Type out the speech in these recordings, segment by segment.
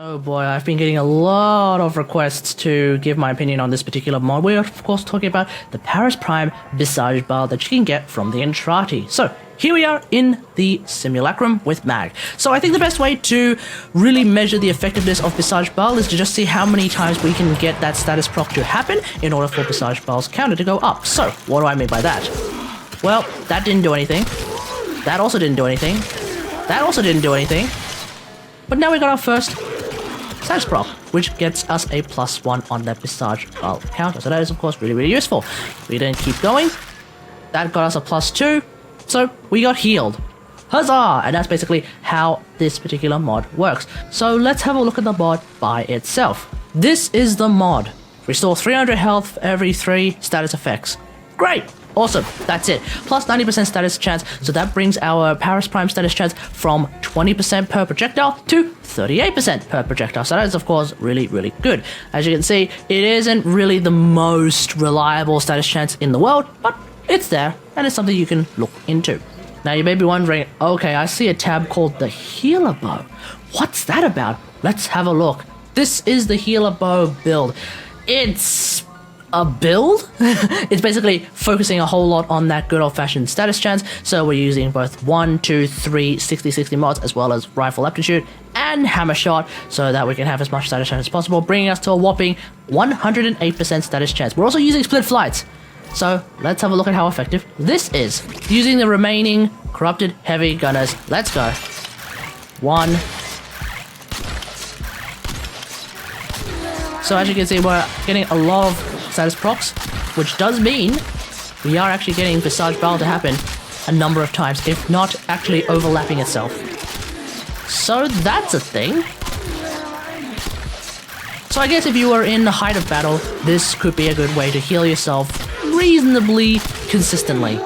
Oh boy, I've been getting a lot of requests to give my opinion on this particular mod. We're of course talking about the Paris Prime BHISAJ-BAL that you can get from the Entrati. So here we are in the simulacrum with Mag. So I think the best way to really measure the effectiveness of BHISAJ-BAL is to just see how many times we can get that status proc to happen in order for BHISAJ-BAL's counter to go up. So what do I mean by that? Well, that didn't do anything. That also didn't do anything. That also didn't do anything. But now we got our first status proc, which gets us a +1 on that BHISAJ-BAL counter. So that is of course really useful. We then keep going. That got us a +2. So we got healed. Huzzah! And that's basically how this particular mod works. So let's have a look at the mod by itself. This is the mod. Restore 300 health for every 3 status effects. Great! Awesome, that's it. Plus 90% status chance, so that brings our Paris Prime status chance from 20% per projectile to 38% per projectile. So that is of course really good. As you can see, it isn't really the most reliable status chance in the world, but it's there, and it's something you can look into. Now you may be wondering, okay, I see a tab called the Healer Bow. What's that about? Let's have a look. This is the Healer Bow build. It's a build? It's basically focusing a whole lot on that good old-fashioned status chance, so we're using both 1, 2, 3, 60/60 mods, as well as rifle aptitude and hammer shot, so that we can have as much status chance as possible, bringing us to a whopping 108% status chance. We're also using split flights, so let's have a look at how effective this is. Using the remaining corrupted heavy gunners, let's go. 1. So as you can see, we're getting a lot of status procs, which does mean we are actually getting BHISAJ-BAL to happen a number of times, if not actually overlapping itself. So that's a thing. So I guess if you are in the height of battle, this could be a good way to heal yourself reasonably consistently.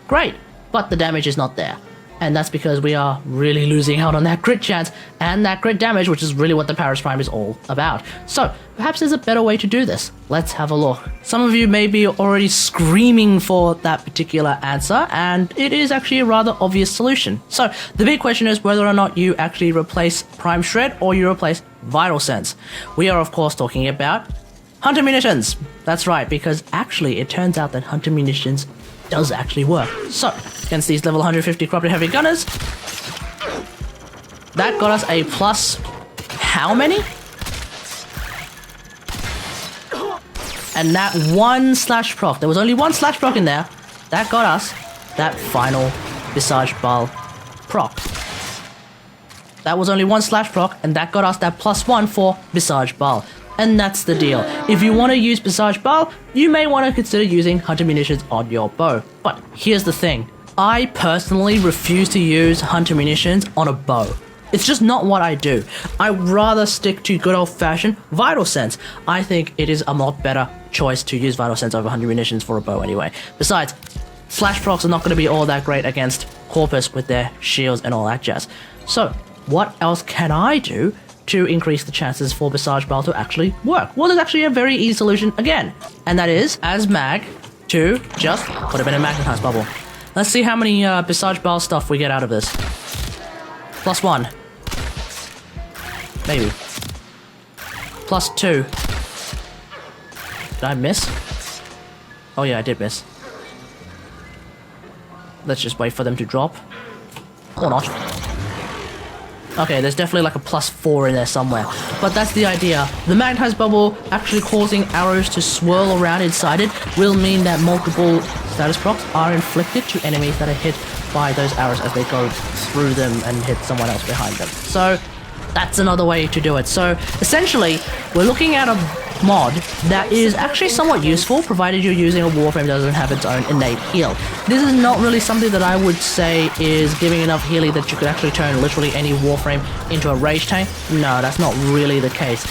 Great, but the damage is not there. And that's because we are really losing out on that crit chance and that crit damage, which is really what the Paris Prime is all about. So perhaps there's a better way to do this. Let's have a look. Some of you may be already screaming for that particular answer, and it is actually a rather obvious solution. So the big question is whether or not you actually replace Prime Shred or you replace Vital Sense. We are of course talking about Hunter Munitions. That's right, because actually it turns out that Hunter Munitions does actually work. So, against these level 150 corrupted heavy gunners, that got us a plus how many? And that 1 slash proc, there was only 1 slash proc in there, that got us that final BHISAJ-BAL proc. That was only 1 slash proc, and that got us that +1 for BHISAJ-BAL. And that's the deal. If you want to use BHISAJ-BAL, you may want to consider using Hunter Munitions on your bow. But here's the thing. I personally refuse to use Hunter Munitions on a bow. It's just not what I do. I'd rather stick to good old-fashioned Vital Sense. I think it is a lot better choice to use Vital Sense over Hunter Munitions for a bow anyway. Besides, slash procs are not going to be all that great against Corpus with their shields and all that jazz. So, what else can I do to increase the chances for BHISAJ-BAL to actually work? Well, there's actually a very easy solution again, and that is, as Mag, to just put him in a Magnetize bubble. Let's see how many BHISAJ-BAL stuff we get out of this. +1. Maybe. +2. Did I miss? Oh yeah, I did miss. Let's just wait for them to drop. Or not. Okay, there's definitely like a +4 in there somewhere. But that's the idea. The Magnetize bubble actually causing arrows to swirl around inside it will mean that multiple status procs are inflicted to enemies that are hit by those arrows as they go through them and hit someone else behind them. So that's another way to do it. So essentially, we're looking at a mod that is actually somewhat useful, provided you're using a WarFrame that doesn't have its own innate heal. This is not really something that I would say is giving enough healing that you could actually turn literally any WarFrame into a rage tank. No, that's not really the case.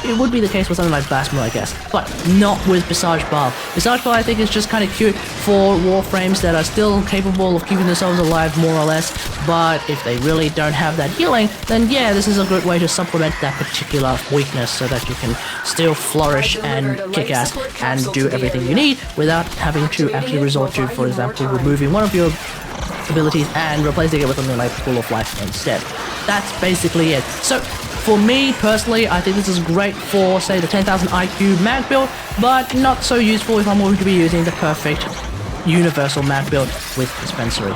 It would be the case with something like Blasphemy, I guess, but not with BHISAJ-BAL. BHISAJ-BAL, I think, is just kind of cute for Warframes that are still capable of keeping themselves alive, more or less, but if they really don't have that healing, then yeah, this is a good way to supplement that particular weakness so that you can still flourish and kick ass and do everything you need without having to actually resort to, for example, removing one of your abilities and replacing it with something like Pool of Life instead. That's basically it. So, For me, personally, I think this is great for, say, the 10,000 IQ mag build, but not so useful if I'm going to be using the perfect universal mag build with dispensary.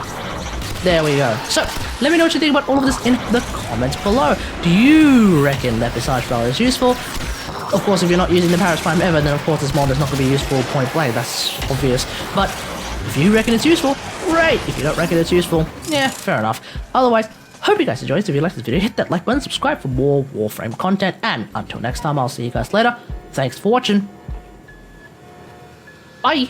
There we go. So, let me know what you think about all of this in the comments below. Do you reckon that BHISAJ-BAL is useful? Of course, if you're not using the Paris Prime ever, then of course this mod is not going to be useful point blank, that's obvious. But if you reckon it's useful, great. If you don't reckon it's useful, yeah, fair enough. Otherwise, hope you guys enjoyed. If you liked this video, hit that like button, subscribe for more WarFrame content, and until next time, I'll see you guys later. Thanks for watching. Bye!